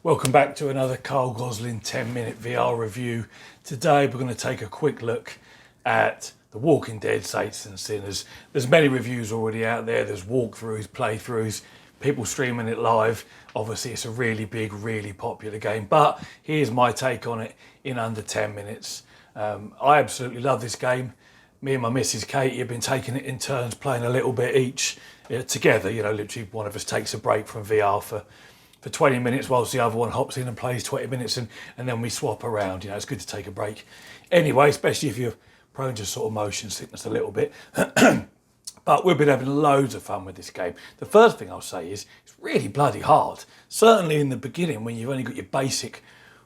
Welcome back to another Carl Gosling 10-minute VR review. Today we're going to take a quick look at The Walking Dead Saints and Sinners. There's many reviews already out there. There's walkthroughs, playthroughs, people streaming it live. Obviously it's a really big, really popular game, but here's my take on it in under 10 minutes. I absolutely love this game. Me and my missus Katie have been taking it in turns, playing a little bit each together. You know, literally one of us takes a break from VR for 20 minutes whilst the other one hops in and plays 20 minutes and then we swap around. You know, it's good to take a break. Anyway, especially if you're prone to sort of motion sickness a little bit. But we've been having loads of fun with this game. The first thing I'll say is it's really bloody hard. Certainly in the beginning when you've only got your basic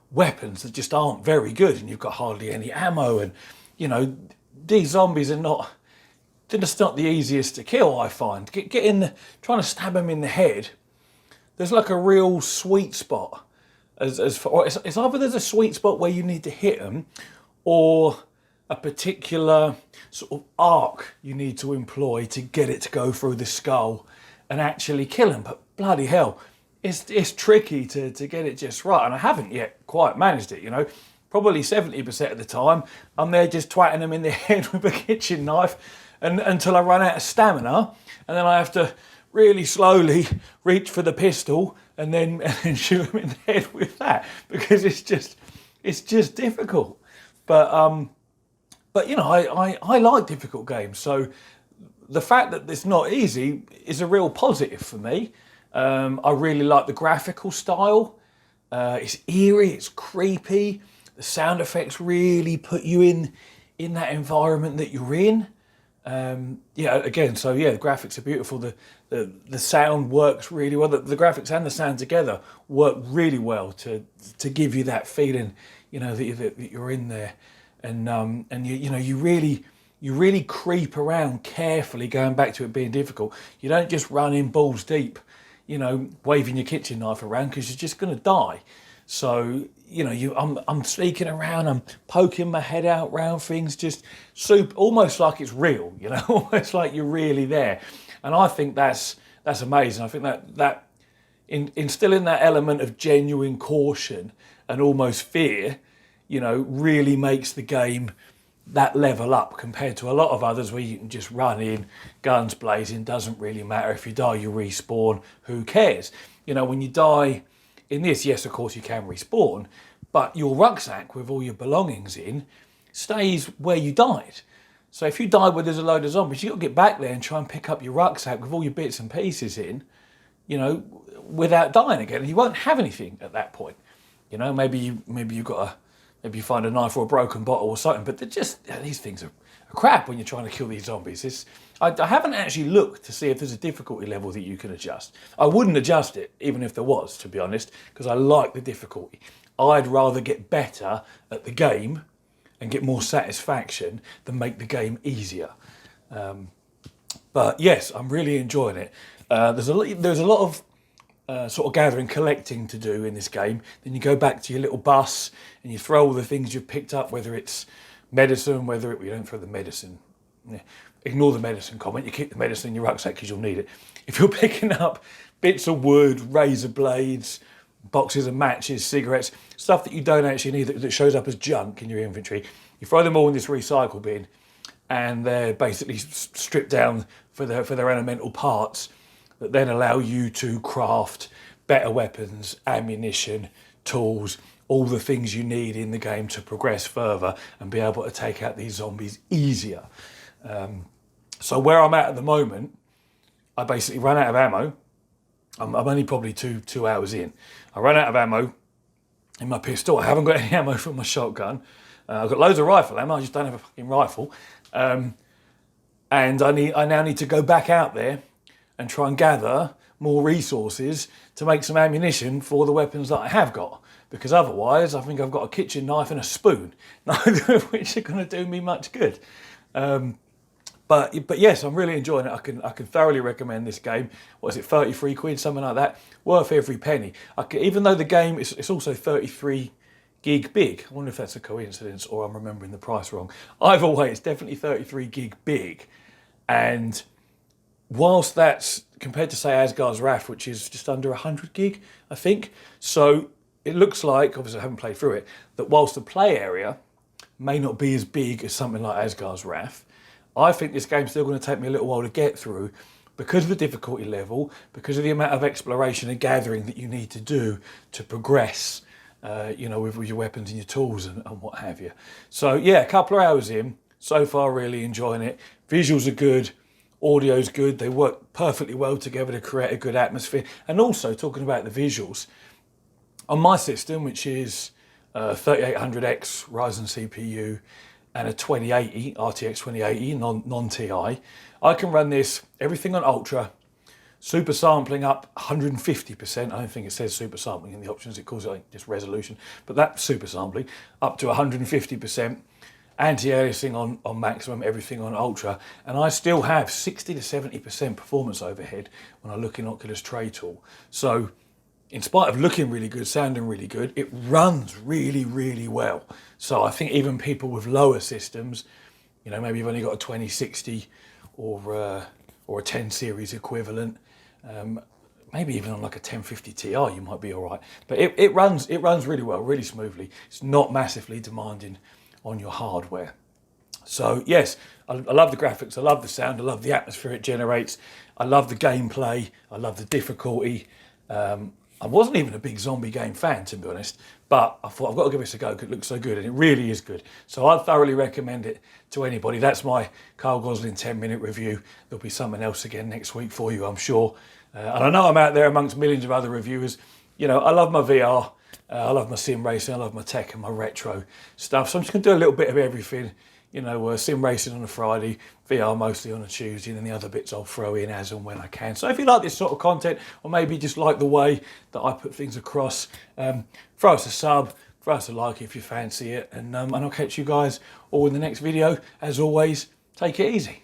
weapons that just aren't very good and you've got hardly any ammo, and you know, these zombies are not, they're just not the easiest to kill, I find. Trying to stab them in the head, there's like a real sweet spot. It's either there's a sweet spot where you need to hit them, or a particular sort of arc you need to employ to get it to go through the skull and actually kill them. But bloody hell, it's tricky to get it just right, and I haven't yet quite managed it. You know, probably 70% of the time I'm there just twatting them in the head with a kitchen knife, and until I run out of stamina, and then I have to really slowly reach for the pistol and then shoot him in the head with that, because it's just difficult. But you know, I like difficult games, so the fact that it's not easy is a real positive for me. I really like the graphical style. It's eerie, it's creepy. The sound effects really put you in that environment that you're in. Yeah, again, so yeah, the graphics are beautiful. The sound works really well. The graphics and the sound together work really well to give you that feeling, you know, that you're in there, and you really creep around carefully, going back to it being difficult. You don't just run in balls deep, you know, waving your kitchen knife around, because you're just going to die. So, you know, I'm sneaking around, I'm poking my head out round things, just almost like it's real, you know, almost like you're really there. And I think that's amazing. I think that instilling that element of genuine caution and almost fear, you know, really makes the game that level up compared to a lot of others where you can just run in, guns blazing, doesn't really matter. If you die, you respawn, who cares? You know, when you die in this, yes, of course you can respawn, but your rucksack with all your belongings in stays where you died. So if you die where there's a load of zombies, you've got to get back there and try and pick up your rucksack with all your bits and pieces in, you know, without dying again. And you won't have anything at that point. You know, maybe you find a knife or a broken bottle or something, but these things are crap when you're trying to kill these zombies. I haven't actually looked to see if there's a difficulty level that you can adjust. I wouldn't adjust it, even if there was, to be honest, because I like the difficulty. I'd rather get better at the game and get more satisfaction than make the game easier. But yes, I'm really enjoying it. There's a lot of sort of gathering, collecting to do in this game. Then you go back to your little bus and you throw all the things you've picked up, whether it's medicine, we don't throw the medicine. Yeah. Ignore the medicine comment. You keep the medicine in your rucksack because you'll need it. If you're picking up bits of wood, razor blades, boxes of matches, cigarettes, stuff that you don't actually need, that shows up as junk in your inventory, you throw them all in this recycle bin, and they're basically stripped down for their elemental parts that then allow you to craft better weapons, ammunition, tools, all the things you need in the game to progress further and be able to take out these zombies easier. So where I'm at the moment, I basically ran out of ammo. I'm only probably two hours in. I ran out of ammo in my pistol. I haven't got any ammo for my shotgun. I've got loads of rifle ammo, I just don't have a fucking rifle. And I now need to go back out there and try and gather more resources to make some ammunition for the weapons that I have got. Because otherwise, I think I've got a kitchen knife and a spoon, neither of which are going to do me much good. But yes, I'm really enjoying it. I can thoroughly recommend this game. What is it, 33 quid, something like that? Worth every penny. Even though the game it's also 33 gig big. I wonder if that's a coincidence or I'm remembering the price wrong. Either way, it's definitely 33 gig big. And whilst that's compared to, say, Asgard's Wrath, which is just under 100 gig, I think. So it looks like, obviously I haven't played through it, that whilst the play area may not be as big as something like Asgard's Wrath, I think this game's still going to take me a little while to get through because of the difficulty level, because of the amount of exploration and gathering that you need to do to progress, with your weapons and your tools and what have you. So yeah, a couple of hours in, so far really enjoying it. Visuals are good, audio's good, they work perfectly well together to create a good atmosphere. And also, talking about the visuals, on my system, which is 3800X Ryzen CPU and a 2080, RTX 2080, non-TI, I can run this, everything on Ultra, super sampling up 150%. I don't think it says super sampling in the options, it calls it like just resolution, but that's super sampling, up to 150%. Anti-aliasing on maximum, everything on Ultra, and I still have 60 to 70% performance overhead when I look in Oculus Tray Tool. So in spite of looking really good, sounding really good, it runs really, really well. So I think even people with lower systems, maybe you've only got a 2060 or a 10 series equivalent, maybe even on like a 1050 Ti, you might be all right. But it runs really well, really smoothly. It's not massively demanding on your hardware. So yes, I love the graphics, I love the sound, I love the atmosphere it generates, I love the gameplay, I love the difficulty. I wasn't even a big zombie game fan, to be honest, but I thought I've got to give this a go because it looks so good, and it really is good. So I'd thoroughly recommend it to anybody. That's my Carl Gosling 10-minute review. There'll be something else again next week for you, I'm sure. And I know I'm out there amongst millions of other reviewers. I love my VR, I love my sim racing, I love my tech and my retro stuff. So I'm just going to do a little bit of everything. Sim racing on a Friday, VR mostly on a Tuesday, and then the other bits I'll throw in as and when I can. So if you like this sort of content, or maybe just like the way that I put things across, throw us a sub, throw us a like if you fancy it, and I'll catch you guys all in the next video. As always, take it easy.